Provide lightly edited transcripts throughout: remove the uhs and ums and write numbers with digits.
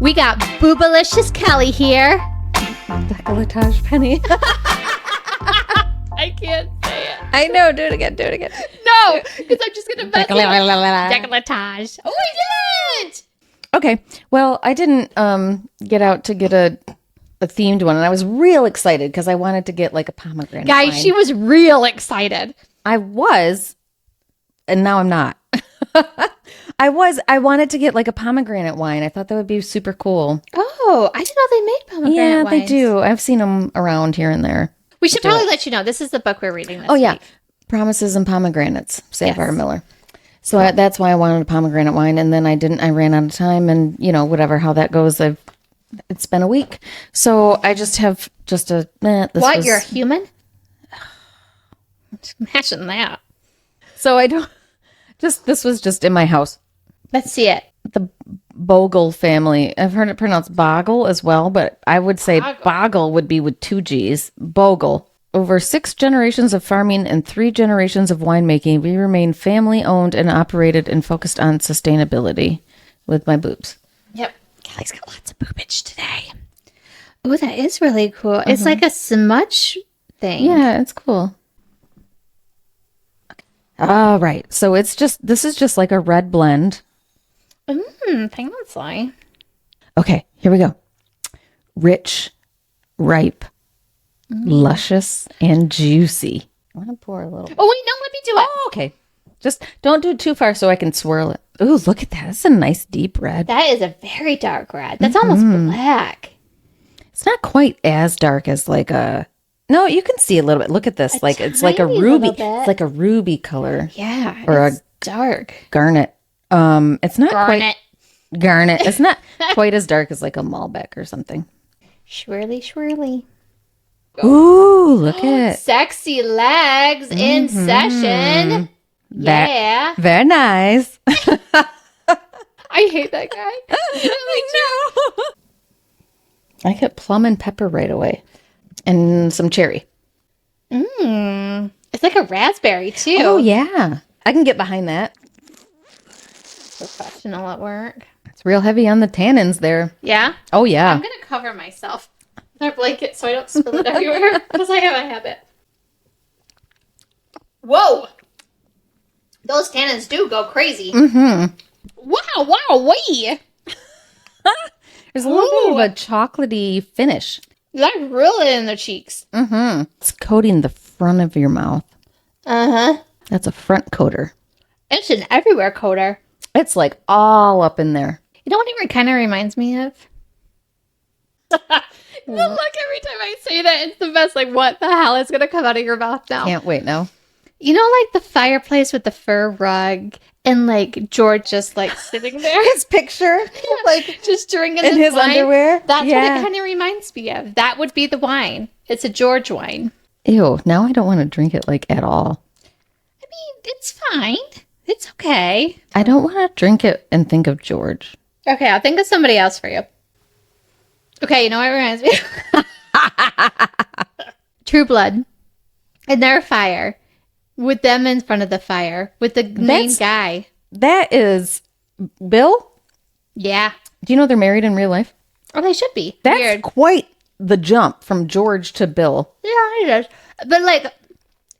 We got Boobalicious Kelly here. Decolletage Penny. I can't say it. I know. Do it again. No, because I'm just going to mess it up. Decolletage. Oh, I did it! Okay. Well, I didn't get out to get a themed one, and I was real excited because I wanted to get like a pomegranate Guys, wine. she was real excited. I was, and now I'm not. I wanted to get like a pomegranate wine. I thought that would be super cool. Oh, I didn't know they made pomegranate Yeah, wines. they do. I've seen them around here and there. We should probably let you know. This is the book we're reading this Yeah. week. Promises and Pomegranates, Sav R. Yes. Miller. So that's why I wanted a pomegranate wine, and then I ran out of time, and whatever, how that goes, it's been a week. So I just have What, you're a human? Imagine that. So this was just in my house. Let's see it. The Bogle family. I've heard it pronounced Boggle as well, but I would say Boggle would be with 2 G's. Bogle. Over 6 generations of farming and 3 generations of winemaking, we remain family-owned and operated and focused on sustainability. With my boobs. Yep. Kelly's got lots of boobage today. Oh, that is really cool. It's like a smudge thing. Yeah, it's cool. Okay. All right. So this is just like a red blend. Fancy. Okay, here we go. Rich, ripe, luscious, and juicy. I want to pour a little. Oh, wait, no, let me do it. Oh, okay. Just don't do it too far so I can swirl it. Ooh, look at that. That's a nice deep red. That is a very dark red. That's almost black. It's not quite as dark as like a... No, you can see a little bit. Look at this. It's like a tiny ruby. little bit. It's like a ruby color. Yeah, Or it's dark. Garnet. It's not Garnet. quite... Garnet. It's not quite as dark as like a Malbec or something. Swirly. Ooh, look at... Sexy legs in session. Yeah. Very nice. I hate that guy. No. I get plum and pepper right away. And some cherry. It's like a raspberry, too. Oh, yeah. I can get behind that. Professional at work. It's real heavy on the tannins there. Yeah? Oh, yeah. I'm going to cover myself with our blanket so I don't spill it everywhere because I have a habit. Whoa! Those tannins do go crazy. Wow, wee! There's a little bit of a chocolatey finish. That's really in the cheeks. It's coating the front of your mouth. That's a front coater. It's an everywhere coater. It's like all up in there. You know what it kind of reminds me of? The look every time I say that, it's the best. Like, what the hell is going to come out of your mouth now? Can't wait now. You know, like the fireplace with the fur rug and like George just like sitting there. His picture, Like just drinking in his wine. underwear. That's what it kind of reminds me of. That would be the wine. It's a George wine. Ew, now I don't want to drink it like at all. I mean, it's fine. It's okay. I don't want to drink it and think of George. Okay, I'll think of somebody else for you. Okay, you know what it reminds me of? True Blood. And their fire. With them in front of the fire. With the main guy. That is Bill? Yeah. Do you know they're married in real life? Oh, they should be. That's Weird. quite the jump from George to Bill. Yeah, it is. But like,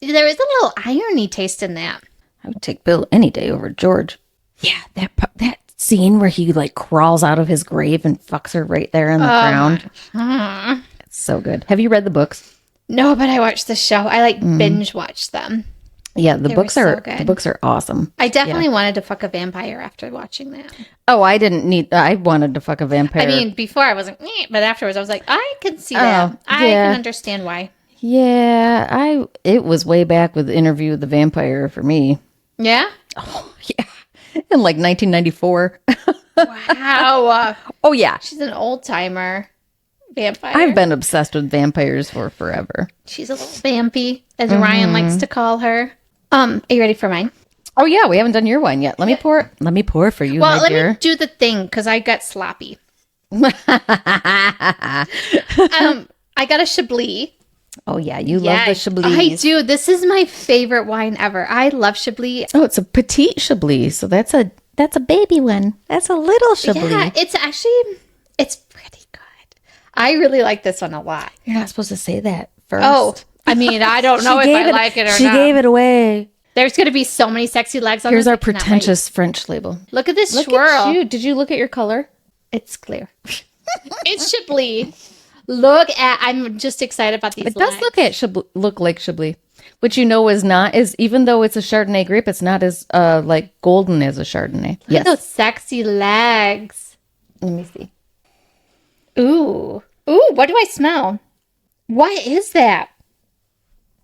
there is a little irony taste in that. I would take Bill any day over George. Yeah, that scene where he like crawls out of his grave and fucks her right there on the ground. It's so good. Have you read the books? No, but I watched the show. I like binge watched them. Yeah, the books so are good. awesome. I definitely wanted to fuck a vampire after watching that. Oh, I wanted to fuck a vampire. I mean, before I wasn't, but afterwards I was like, I can see that. I can understand why. Yeah, it was way back with Interview with the Vampire for me. Yeah? Oh, yeah. In like 1994. Wow. Oh, yeah. She's an old timer. Vampire. I've been obsessed with vampires for forever. She's a little vampy, as Ryan likes to call her. Are you ready for mine? Oh, yeah. We haven't done your wine yet. Let me pour for you, Well, my let dear. me do the thing, because I got sloppy. I got a Chablis. Oh, yeah. You love the Chablis. I do. This is my favorite wine ever. I love Chablis. Oh, it's a petite Chablis. So that's a baby one. That's a little Chablis. Yeah, it's actually, It's pretty good. I really like this one a lot. You're not supposed to say that first. Oh, I mean, I don't know if I like it or not. She gave it away. There's going to be so many sexy legs on Here's this. our pretentious French label. Look at this Look swirl. at you. Did you look at your color? It's clear. It's Chablis. Look at, I'm just excited about these It does look like Chablis, which is not, even though it's a Chardonnay grape, it's not as like golden as a Chardonnay. Look at those sexy legs. Let me see. Ooh. Ooh, what do I smell? What is that?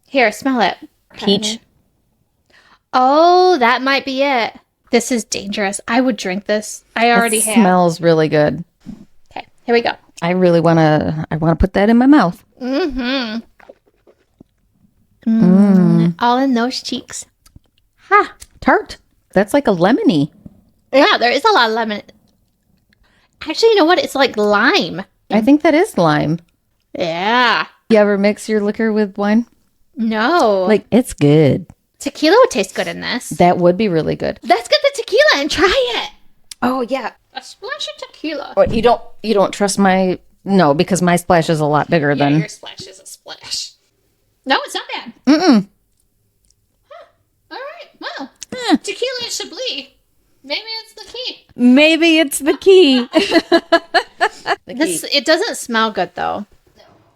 Here, smell it. Peach. Oh, that might be it. This is dangerous. I would drink this. I already have. Smells really good. Okay, here we go. I really want to put that in my mouth. All in those cheeks. Ha! Tart. That's like a lemony. Yeah, there is a lot of lemon. Actually, you know what? It's like lime. I think that is lime. Yeah. You ever mix your liquor with wine? No. Like, it's good. Tequila would taste good in this. That would be really good. Let's get the tequila and try it. Oh, yeah. A splash of tequila. What, you don't trust no, because my splash is a lot bigger than... your splash is a splash. No, it's not bad. Huh. All right. Well, tequila and Chablis. Maybe it's the key. Maybe it's the key. It doesn't smell good, though.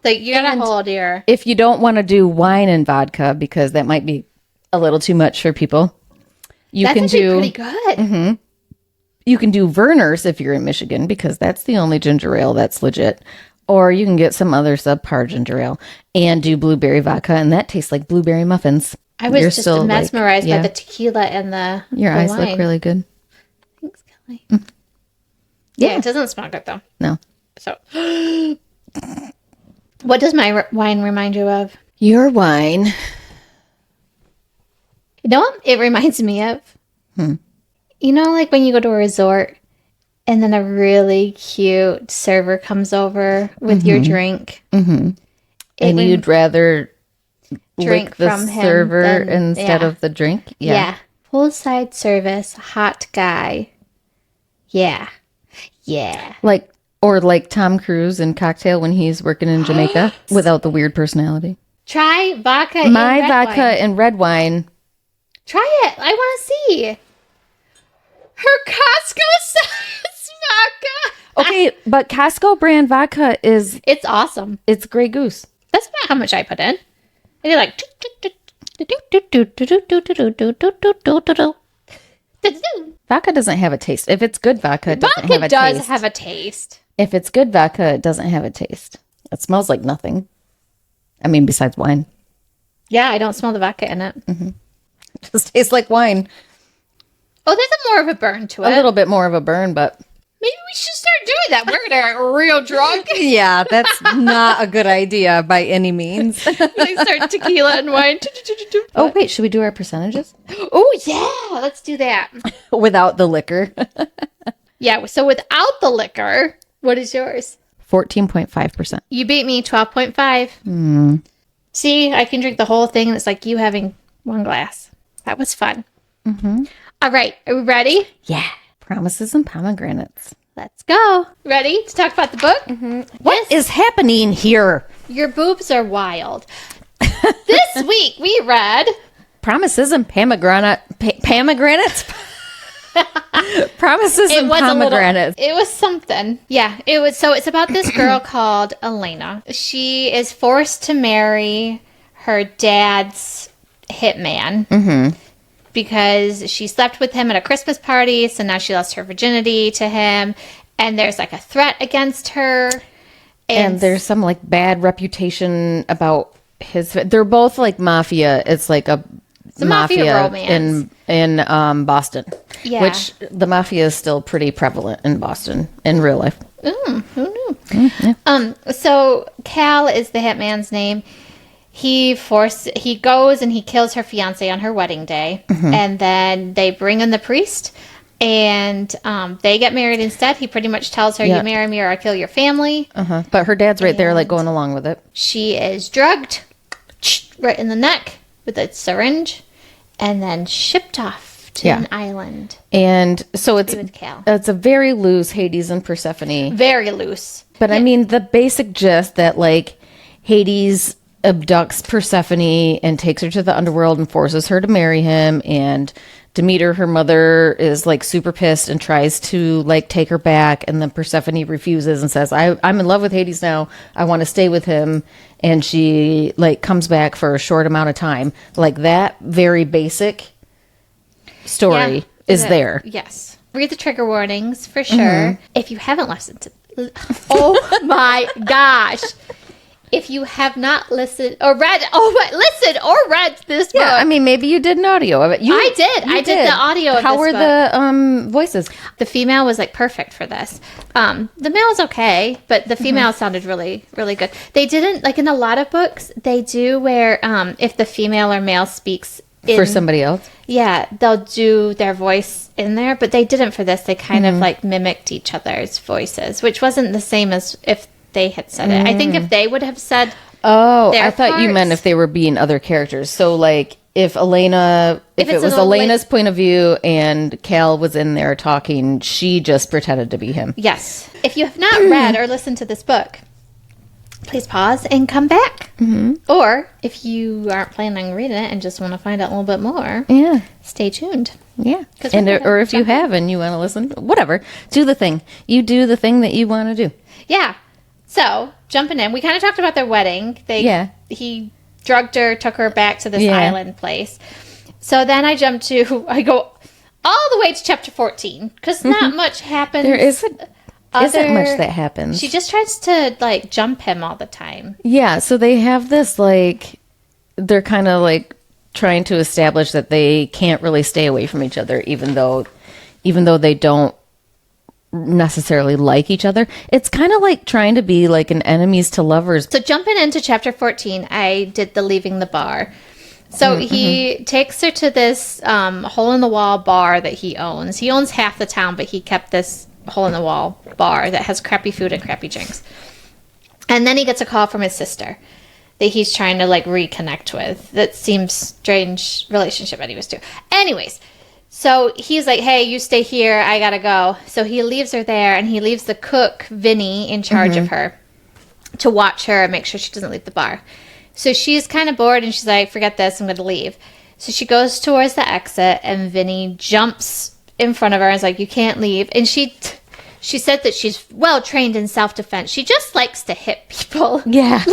Like, you gotta hold your... If you don't want to do wine and vodka, because that might be a little too much for people, That's pretty good. Mm-hmm. You can do Verner's if you're in Michigan, because that's the only ginger ale that's legit. Or you can get some other subpar ginger ale and do blueberry vodka, and that tastes like blueberry muffins. I was just mesmerized by the tequila and the eyes wine. look really good. Thanks, Kelly. Yeah, it doesn't smell good, though. No. So, what does my wine remind you of? Your wine. You know what it reminds me of? You know, like when you go to a resort and then a really cute server comes over with your drink. Mm-hmm. And you'd rather drink lick the from him server than- instead of the drink? Yeah. Poolside service, hot guy. Yeah. Yeah. Like Tom Cruise in Cocktail when he's working in Jamaica without the weird personality. Try vodka My and red vodka wine. and red wine. Try it. I want to see. Her Costco size vodka. Okay, but Costco brand vodka It's awesome. it's Grey Goose. That's not how much I put in. I did like... Vodka doesn't have a taste. If it's good vodka, it doesn't have Vodka a does taste. have a taste. If it's good vodka, it doesn't have a taste. It smells like nothing. I mean, besides wine. Yeah, I don't smell the vodka in it. It just tastes like wine. Oh, there's more of a burn to it. A little bit more of a burn, but... Maybe we should start doing that. We're going to get real drunk. Yeah, that's not a good idea by any means. Like start tequila and wine. Oh, wait, should we do our percentages? Oh, yeah. Let's do that. Without the liquor. Yeah, so without the liquor, what is yours? 14.5%. You beat me, 12.5. See, I can drink the whole thing, and it's like you having one glass. That was fun. All right, are we ready? Yeah. Promises and Pomegranates. Let's go. Ready to talk about the book? What is happening here? Your boobs are wild. This week we read Promises and Pomegranates. Promises and Pomegranates. It was something. Yeah, it was. So it's about this girl called Elena. She is forced to marry her dad's hitman because she slept with him at a Christmas party. So now she lost her virginity to him, and there's like a threat against her. And there's some like bad reputation about his. They're both like mafia. It's like a mafia romance in Boston. Yeah. Which the mafia is still pretty prevalent in Boston in real life. Who knew? So Cal is the hitman's name. He goes and he kills her fiance on her wedding day, and then they bring in the priest, and they get married instead. He pretty much tells her, "You marry me or I kill your family." But her dad's right there, like going along with it. She is drugged right in the neck with a syringe, and then shipped off to an island. And so it's with Cal. it's a very loose Hades and Persephone. Very loose. But I mean, the basic gist that like Hades abducts Persephone and takes her to the underworld and forces her to marry him, and Demeter, her mother, is like super pissed and tries to like take her back, and then Persephone refuses and says, I'm in love with Hades now, I want to stay with him, and she like comes back for a short amount of time. Like that very basic story is there. Yes. Read the trigger warnings for sure. If you haven't listened to oh my gosh. If you have not listened or read, read this book. Yeah, I mean, maybe you did an audio of it. I did the audio of this book. How were the voices? The female was like perfect for this. The male was okay, but the female sounded really, really good. They didn't, like in a lot of books, they do where if the female or male speaks for somebody else. Yeah, they'll do their voice in there, but they didn't for this. They kind of like mimicked each other's voices, which wasn't the same as if they had said it. I think if they would have said I thought you meant if they were being other characters. So like if it was Elena's point of view and Cal was in there talking, she just pretended to be him. Yes. If you have not read or listened to this book, please pause and come back. Or if you aren't planning on reading it and just want to find out a little bit more, stay tuned. Yeah. Or if you have and you want to listen, whatever, do the thing. You do the thing that you want to do. Yeah. So, jumping in, we kind of talked about their wedding. He drugged her, took her back to this island place. So then I go all the way to chapter 14, because not much happens. There isn't much that happens. She just tries to, like, jump him all the time. Yeah, so they have this, like, they're kind of, like, trying to establish that they can't really stay away from each other, even though they don't necessarily like each other. It's kind of like trying to be like an enemies to lovers. So jumping into chapter 14, I did the leaving the bar. So he takes her to this hole-in-the-wall bar that he owns. He owns half the town, but he kept this hole-in-the-wall bar that has crappy food and crappy drinks. And then he gets a call from his sister that he's trying to like reconnect with. That seems strange relationship that he was to. Anyways, so he's like, hey, you stay here. I got to go. So he leaves her there, and he leaves the cook, Vinny, in charge of her to watch her and make sure she doesn't leave the bar. So she's kind of bored, and she's like, forget this. I'm going to leave. So she goes towards the exit, and Vinny jumps in front of her and is like, you can't leave. And she said that she's well trained in self-defense. She just likes to hit people. Yeah.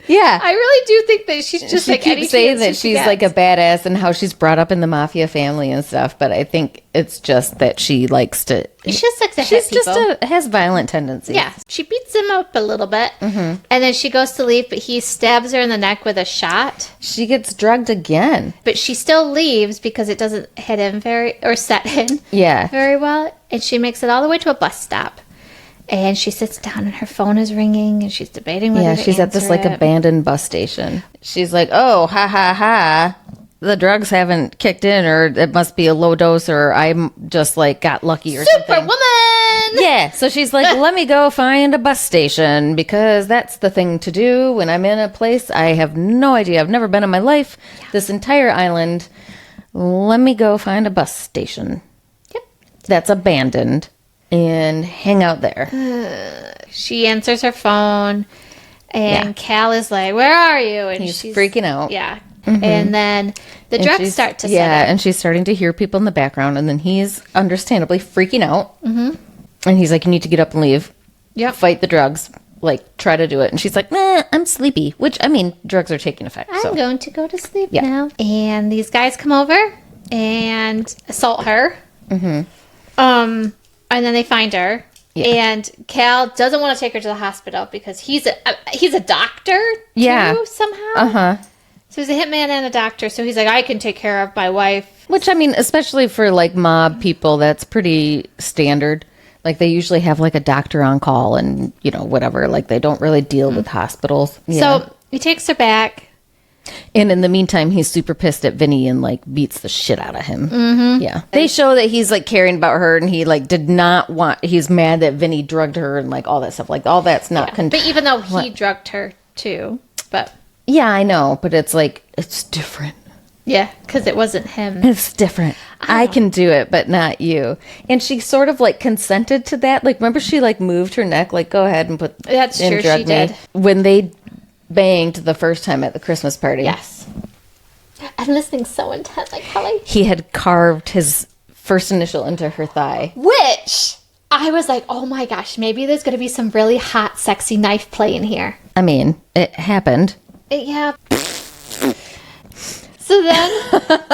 Yeah. I really do think that she's just like any chance saying that she's like a badass and how she's brought up in the Mafia family and stuff, but I think it's just that she likes to... She just likes to hit people. She just has violent tendencies. Yeah. She beats him up a little bit, and then she goes to leave, but he stabs her in the neck with a shot. She gets drugged again. But she still leaves because it doesn't hit him set in very well, and she makes it all the way to a bus stop. And she sits down and her phone is ringing and she's debating whether to she's at this like abandoned bus station. She's like, oh, ha ha ha. The drugs haven't kicked in, or it must be a low dose, or I'm just like got lucky or something. Superwoman! Yeah. So she's like, let me go find a bus station because that's the thing to do when I'm in a place I have no idea. I've never been in my life. Yeah. This entire island. Let me go find a bus station. Yep. That's abandoned. And hang out there. She answers her phone, and Cal is like, where are you? And she's freaking out. Yeah. And then the drugs start to set in. And she's starting to hear people in the background, and then he's understandably freaking out. And he's like, you need to get up and leave. Yep. Fight the drugs. Like, try to do it. And she's like, nah, I'm sleepy. Which, I mean, drugs are taking effect. I'm going to go to sleep now. And these guys come over and assault her. And then they find her, and Cal doesn't want to take her to the hospital because he's a doctor too, somehow. So he's a hitman and a doctor, so he's like, I can take care of my wife. Which, I mean, especially for, like, mob people, that's pretty standard. Like, they usually have, like, a doctor on call and, you know, whatever. Like, they don't really deal with hospitals. So he takes her back. And in the meantime, he's super pissed at Vinny and, like, beats the shit out of him. Yeah. They show that he's, like, caring about her, and he, like, he's mad that Vinny drugged her and, like, all that stuff. Like, all that's not... But even though he drugged her, too. But... Yeah, I know. But it's, like, it's different. Yeah, because it wasn't him. It's different. I can do it, but not you. And she sort of like consented to that. Like, remember she like moved her neck, like, go ahead and put. That's and true. drug She did. when they banged the first time at the Christmas party. Yes. I'm listening so intently, Kelly. He had carved his first initial into her thigh. Which I was like, oh my gosh, maybe there's going to be some really hot, sexy knife play in here. I mean, it happened. Yeah. So then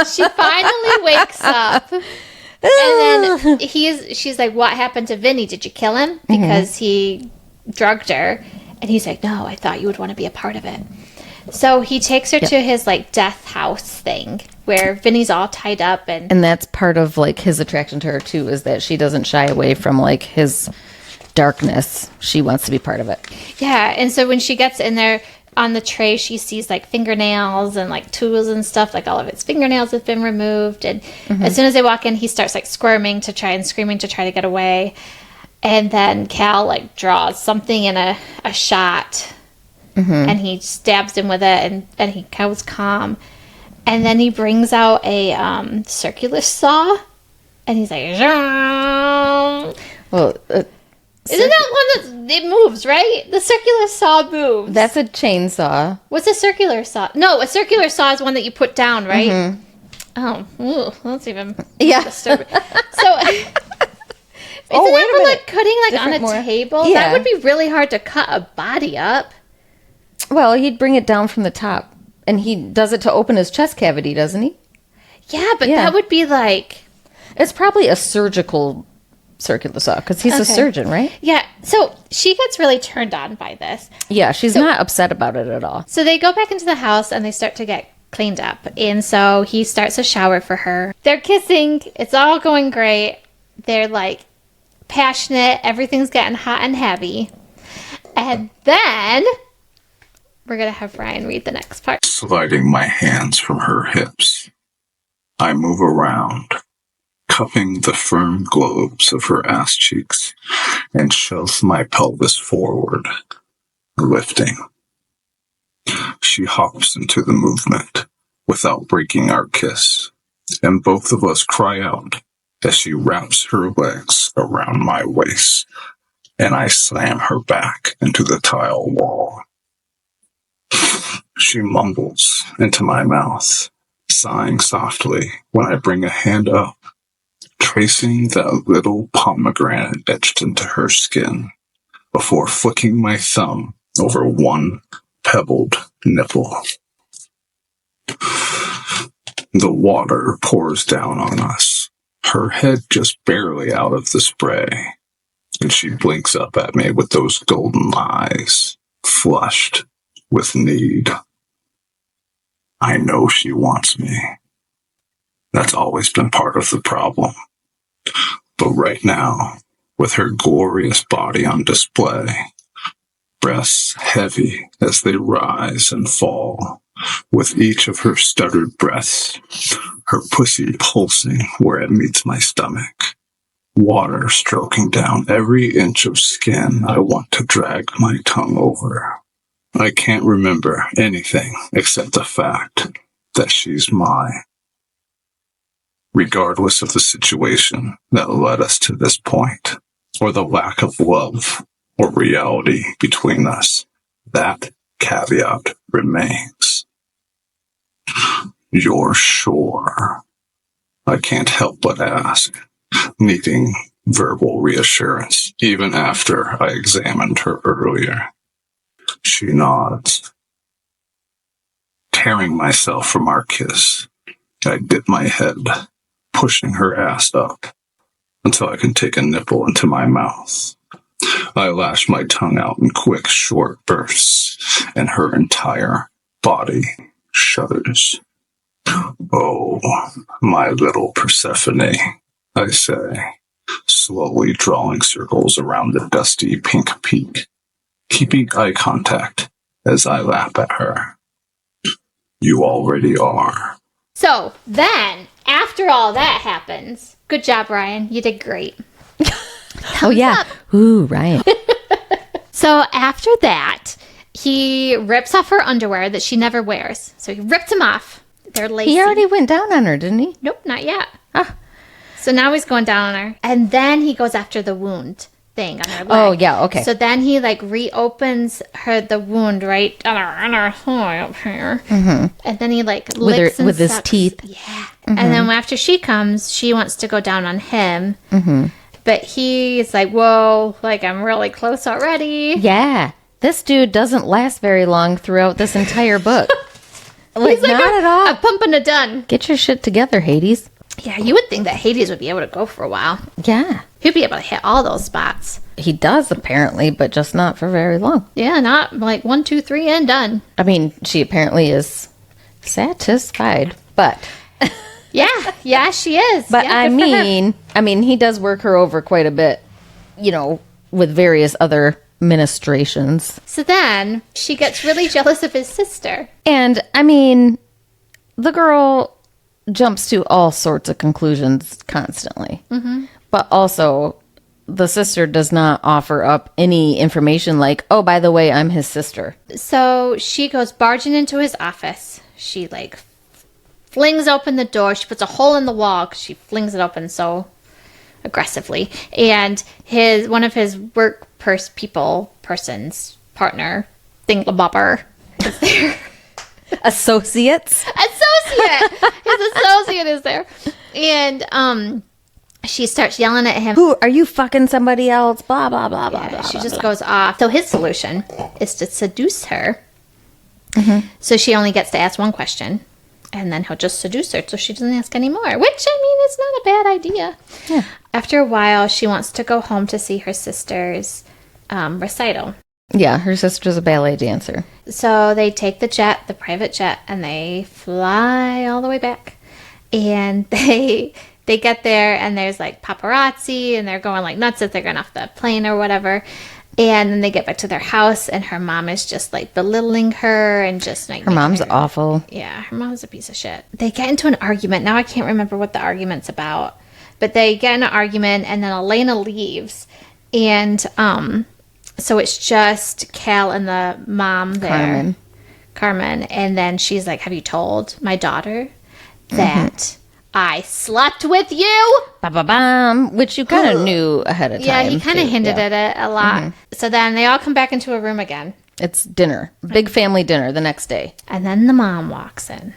she finally wakes up. And then she's like, what happened to Vinny? Did you kill him? Because he drugged her. And he's like, no, I thought you would want to be a part of it. So he takes her to his like death house thing where Vinny's all tied up. And that's part of like his attraction to her too, is that she doesn't shy away from like his darkness. She wants to be part of it. Yeah. And so when she gets in there, on the tray, she sees like fingernails and like tools and stuff. Like all of its fingernails have been removed. And as soon as they walk in, he starts like squirming screaming to try to get away. And then Cal like draws something in a shot, and he stabs him with it, and he goes calm. And then he brings out a circular saw, and he's like, well, isn't that one that it moves, right? The circular saw moves. That's a chainsaw. What's a circular saw? No, a circular saw is one that you put down, right? Oh, that's even disturbing. So, isn't that for like cutting like on a table? Yeah. That would be really hard to cut a body up. Well, he'd bring it down from the top, and he does it to open his chest cavity, doesn't he? Yeah, but that would be like... It's probably a surgical circular saw, because he's a surgeon, right? Yeah, so she gets really turned on by this. Yeah, she's not upset about it at all. So they go back into the house, and they start to get cleaned up. And so he starts a shower for her. They're kissing. It's all going great. They're like passionate. Everything's getting hot and heavy. And then we're going to have Ryan read the next part. Sliding my hands from her hips, I move around, cupping the firm globes of her ass cheeks, and shove my pelvis forward, lifting. She hops into the movement without breaking our kiss, and both of us cry out as she wraps her legs around my waist, and I slam her back into the tile wall. She mumbles into my mouth, sighing softly when I bring a hand up, tracing that little pomegranate etched into her skin, before flicking my thumb over one pebbled nipple. The water pours down on us, her head just barely out of the spray, and she blinks up at me with those golden eyes, flushed with need. I know she wants me. That's always been part of the problem. But right now, with her glorious body on display, breasts heavy as they rise and fall, with each of her stuttered breaths, her pussy pulsing where it meets my stomach, water stroking down every inch of skin I want to drag my tongue over. I can't remember anything except the fact that she's mine. Regardless of the situation that led us to this point, or the lack of love or reality between us, that caveat remains. You're sure? I can't help but ask, needing verbal reassurance even after I examined her earlier. She nods. Tearing myself from our kiss, I dip my head, pushing her ass up until I can take a nipple into my mouth. I lash my tongue out in quick, short bursts, and her entire body shudders. Oh, my little Persephone, I say, slowly drawing circles around the dusty pink peak, keeping eye contact as I lap at her. You already are. So then, after all that happens, good job, Ryan. You did great. Oh, yeah. Ooh, Ryan. So after that, he rips off her underwear that she never wears. So he ripped them off, They're lacy. He already went down on her, didn't he? Nope, not yet. Ah. So now he's going down on her. And then he goes after the wound thing on her leg. Oh, yeah, okay. So then he, like, reopens the wound right on her thigh up here. Mm-hmm. And then he, like, licks and with his sucks. teeth. Yeah. Mm-hmm. And then after she comes, she wants to go down on him. Mm-hmm. But he's like, whoa, like, I'm really close already. Yeah. This dude doesn't last very long throughout this entire book. Like, He's like, not at all. A pump and a done. Get your shit together, Hades. Yeah, you would think that Hades would be able to go for a while. Yeah. He'd be able to hit all those spots. He does, apparently, but just not for very long. Yeah, not like 1, 2, 3 and done. I mean, she apparently is satisfied, but... Yeah, she is. But yeah, I mean, he does work her over quite a bit, you know, with various other ministrations. So then she gets really jealous of his sister. And, I mean, the girl jumps to all sorts of conclusions constantly. Mm-hmm. But also, the sister does not offer up any information like, oh, by the way, I'm his sister. So she goes barging into his office. She, like, flings open the door. She puts a hole in the wall because she flings it open so aggressively. And one of his work person's partner, thingamabobber, is there. Associates? His associate is there. And she starts yelling at him. Who, are you fucking somebody else? Blah, blah, blah, blah, blah. She just goes off. So his solution is to seduce her. Mm-hmm. So she only gets to ask one question. And then he'll just seduce her so she doesn't ask anymore. Which, I mean, is not a bad idea. Yeah. After a while, she wants to go home to see her sister's recital. Yeah, her sister's a ballet dancer. So they take the private jet, and they fly all the way back. And they get there, and there's, like, paparazzi, and they're going, like, nuts if they're going off the plane or whatever. And then they get back to their house, and her mom is just, like, belittling her and just, like... Her mom's awful. Yeah, her mom's a piece of shit. They get into an argument. Now I can't remember what the argument's about. But they get in an argument, and then Elena leaves. And so it's just Cal and the mom there. Carmen. And then she's like, have you told my daughter that I slept with you? Ba-ba-bam, which you kind of knew ahead of time. Yeah, he kind of hinted at it a lot. So then they all come back into a room again. It's dinner. Big family dinner the next day. And then the mom walks in.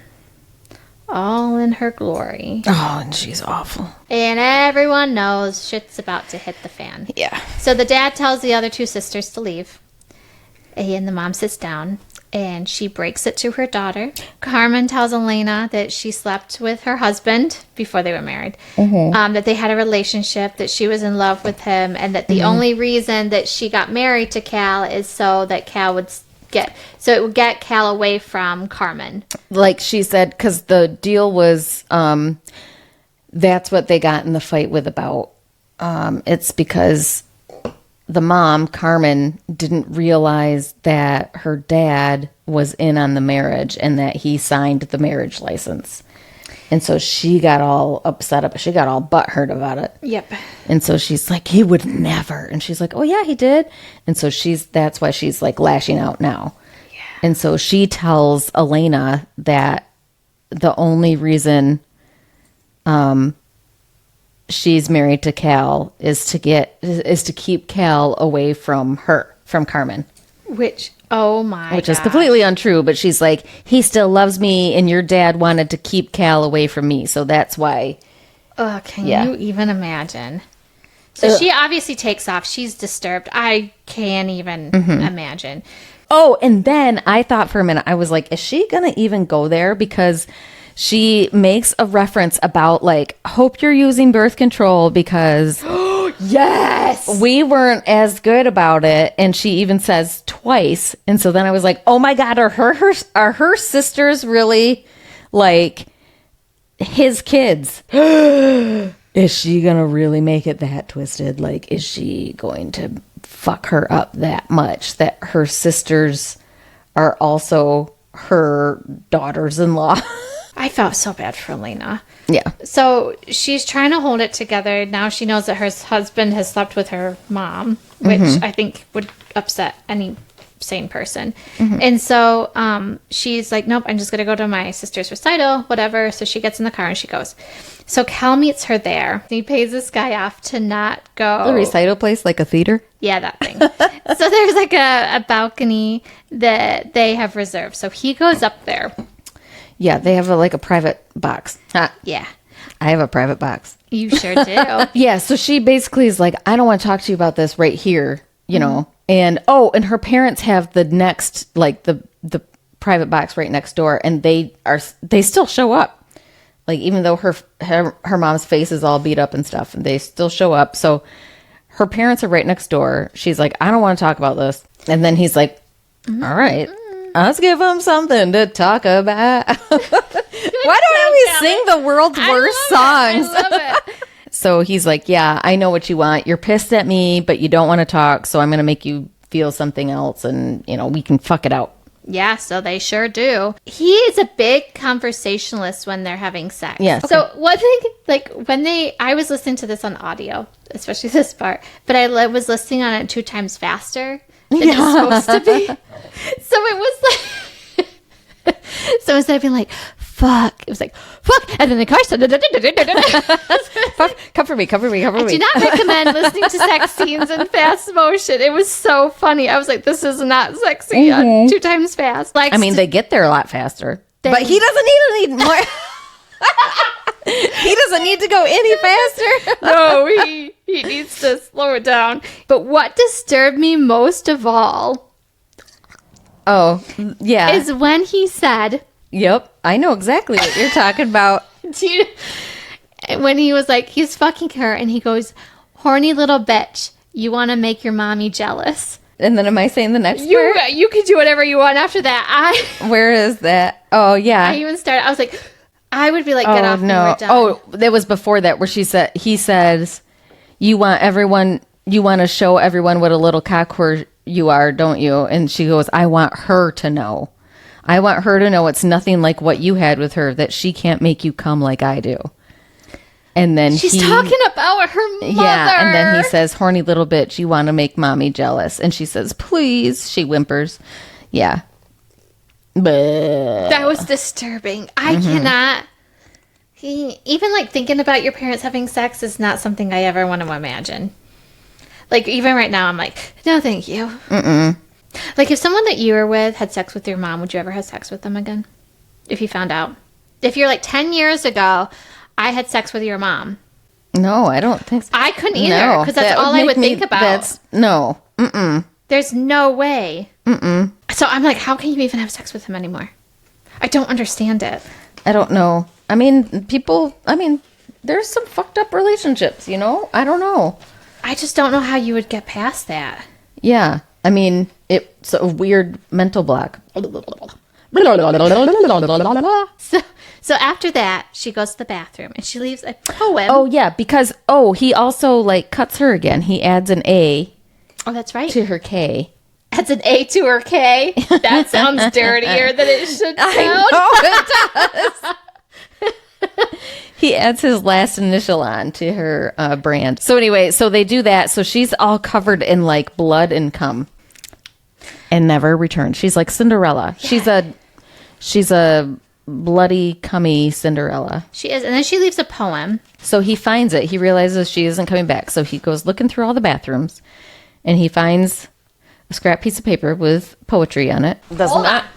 All in her glory. Oh, and she's awful. And everyone knows shit's about to hit the fan. Yeah. So the dad tells the other two sisters to leave. And the mom sits down. And she breaks it to her daughter. Carmen tells Elena that she slept with her husband before they were married. Mm-hmm. That they had a relationship, that she was in love with him, and that the only reason that she got married to Cal is so that Cal would it would get Cal away from Carmen. Like she said, because the deal was, that's what they got in the fight with about. It's because the mom, Carmen, didn't realize that her dad was in on the marriage and that he signed the marriage license. And so she got all upset about it. She got all butthurt about it. Yep. And so she's like, he would never. And she's like, oh, yeah, he did. And so that's why she's like lashing out now. Yeah. And so she tells Elena that the only reason she's married to Cal is to keep Cal away from her, from Carmen. Which is completely untrue, but she's like, he still loves me and your dad wanted to keep Cal away from me, so that's why. Can you even imagine? So she obviously takes off. She's disturbed. I can't even imagine. Oh, and then I thought for a minute, I was like, is she gonna even go there? Because she makes a reference about, like, hope you're using birth control because yes, we weren't as good about it. And she even says twice. And so then I was like, oh my God, are her sisters really like his kids? Is she going to really make it that twisted? Like, is she going to fuck her up that much that her sisters are also her daughters-in-law? I felt so bad for Elena. Yeah. So she's trying to hold it together. Now she knows that her husband has slept with her mom, which I think would upset any sane person. And so she's like, nope, I'm just going to go to my sister's recital, whatever. So she gets in the car and she goes. So Cal meets her there. He pays this guy off to not go. The recital place, like a theater? Yeah, that thing. So there's like a balcony that they have reserved. So he goes up there. Yeah, they have a private box. Yeah. I have a private box. You sure do. Yeah, so she basically is like, I don't want to talk to you about this right here, you know. And her parents have the next, like the private box right next door, and they still show up. Like, even though her mom's face is all beat up and stuff, and they still show up. So her parents are right next door. She's like, I don't want to talk about this. And then he's like, all right, let's give them something to talk about. Why don't I always sing the world's worst songs? I love it. So he's like, yeah, I know what you want. You're pissed at me, but you don't want to talk. So I'm going to make you feel something else, and, you know, we can fuck it out. Yeah, so they sure do. He is a big conversationalist when they're having sex. Yeah. Okay. So one thing, like I was listening to this on audio, especially this part, but I was listening on it 2 times faster than it's supposed to be. So it was like, so instead of being like, fuck, it was like, fuck, and then the car started, Fuck, cover me. I do not recommend listening to sex scenes in fast motion. It was so funny. I was like, this is not sexy on 2 times fast. Like, I mean, they get there a lot faster. But he doesn't need more. He doesn't need to go any faster. No, he needs to slow it down. But what disturbed me most of all is when he said, yep, I know exactly what you're talking about. When he was like, he's fucking her, and he goes, horny little bitch, you want to make your mommy jealous. And then am I saying the next part? You can do whatever you want after that. Where is that? Oh, yeah. I even started, I was like, I would be like, get off. No. When we're done. Oh, that was before that, where he says, you want to show everyone what a little cockwhore you are, don't you? And she goes, I want her to know. I want her to know it's nothing like what you had with her, that she can't make you come like I do. And then she's talking about her mother. Yeah, and then he says, horny little bitch, you want to make mommy jealous. And she says, please. She whimpers. Yeah. That was disturbing. I cannot. Even like thinking about your parents having sex is not something I ever want to imagine. Like, even right now, I'm like, no, thank you. Like, if someone that you were with had sex with your mom, would you ever have sex with them again? If you found out. If you're like 10 years ago, I had sex with your mom. No, I don't think so. I couldn't either, because that's all I would think about. No. There's no way. So I'm like, how can you even have sex with him anymore? I don't understand it. I don't know. I mean, there's some fucked up relationships, you know? I don't know. I just don't know how you would get past that. Yeah. I mean, it's a weird mental block. So after that, she goes to the bathroom and she leaves a poem. Oh, yeah, because, he also, like, cuts her again. He adds an A. Oh, that's right. To her K. Adds an A to her K. That sounds dirtier than it should sound. I know, it does. He adds his last initial on to her brand. So anyway, so they do that. So she's all covered in, like, blood and cum. And never returns. She's like Cinderella. Yeah. She's a bloody, cummy Cinderella. She is. And then she leaves a poem. So he finds it. He realizes she isn't coming back. So he goes looking through all the bathrooms. And he finds a scrap piece of paper with poetry on it.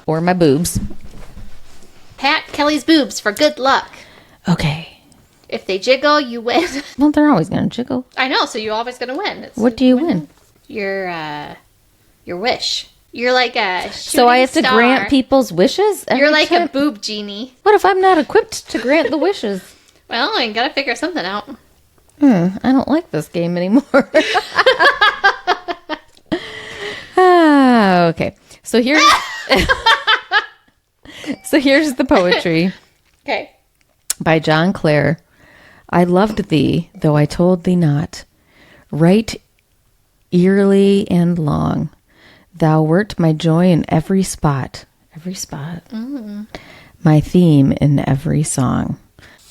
Or my boobs. Pat Kelly's boobs for good luck. Okay. If they jiggle, you win. Well, they're always going to jiggle. I know. So you're always going to win. What do you win? Your wish. You're like a shooting So I have to grant people's wishes? You're like a boob genie. What if I'm not equipped to grant the wishes? Well, I gotta figure something out. I don't like this game anymore. Okay. So here's the poetry. Okay. By John Clare. I loved thee, though I told thee not. Right eerily and long. Thou wert my joy in every spot. Every spot. My theme in every song.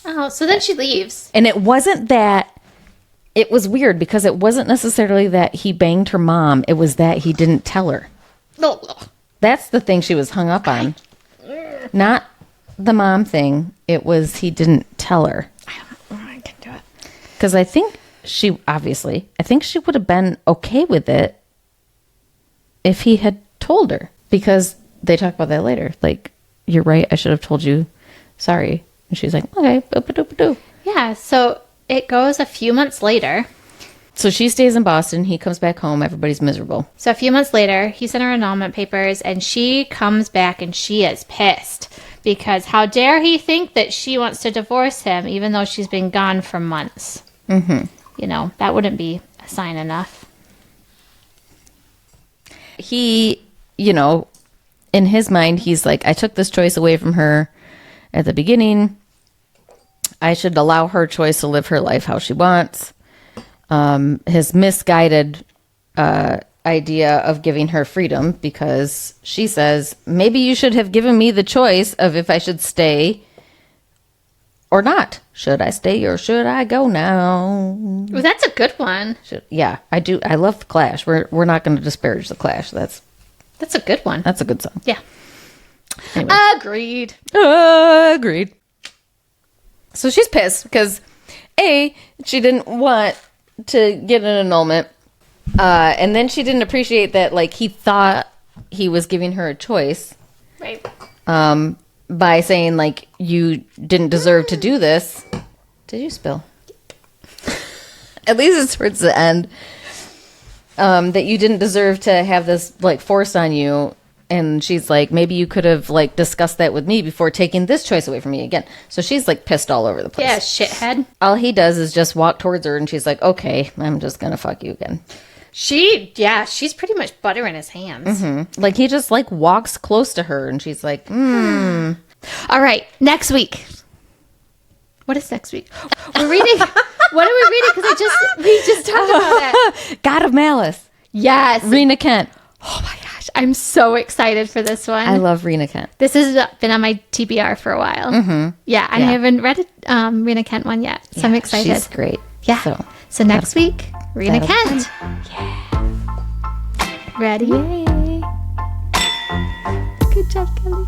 Oh, so then she leaves. And it wasn't that... It was weird because it wasn't necessarily that he banged her mom. It was that he didn't tell her. That's the thing she was hung up on. Not the mom thing. It was he didn't tell her. I can do it. Because I think she would have been okay with it if he had told her. Because they talk about that later. Like, you're right, I should have told you. Sorry. And she's like, okay, boop-a-doop-a-doo. Yeah, so it goes a few months later. So she stays in Boston. He comes back home. Everybody's miserable. So a few months later, he sent her annulment papers, and she comes back, and she is pissed. Because how dare he think that she wants to divorce him, even though she's been gone for months. Mm-hmm. You know, that wouldn't be a sign enough. He, you know, in his mind, he's like, I took this choice away from her at the beginning. I should allow her choice to live her life how she wants. His misguided idea of giving her freedom, because she says, maybe you should have given me the choice of if I should stay or not. Should I stay or should I go now? Well, that's a good one. Yeah, I do. I love the Clash. We're not going to disparage the Clash. That's a good one. That's a good song. Yeah. Anyway. Agreed. Agreed. So she's pissed because she didn't want to get an annulment. And then she didn't appreciate that, like, he thought he was giving her a choice. Right. By saying, like, you didn't deserve to do this. Did you spill? At least it's towards the end. That you didn't deserve to have this, like, forced on you. And she's like, maybe you could have, like, discussed that with me before taking this choice away from me again. So she's, like, pissed all over the place. Yeah, shithead. All he does is just walk towards her, and she's like, okay, I'm just gonna fuck you again. She's pretty much buttering his hands. Mm-hmm. Like, he just, like, walks close to her, and she's like, All right, next week. What is next week? We're reading. What are we reading? Because we just talked about it. God of Malice. Yes. Rena Kent. Oh my gosh, I'm so excited for this one. I love Rena Kent. This has been on my TBR for a while. Mm-hmm. Yeah, and I haven't read a Rena Kent one yet, so I'm excited. She's great. Yeah. So next week, Rena Kent. Yeah. Ready? Yay. Good job, Kelly.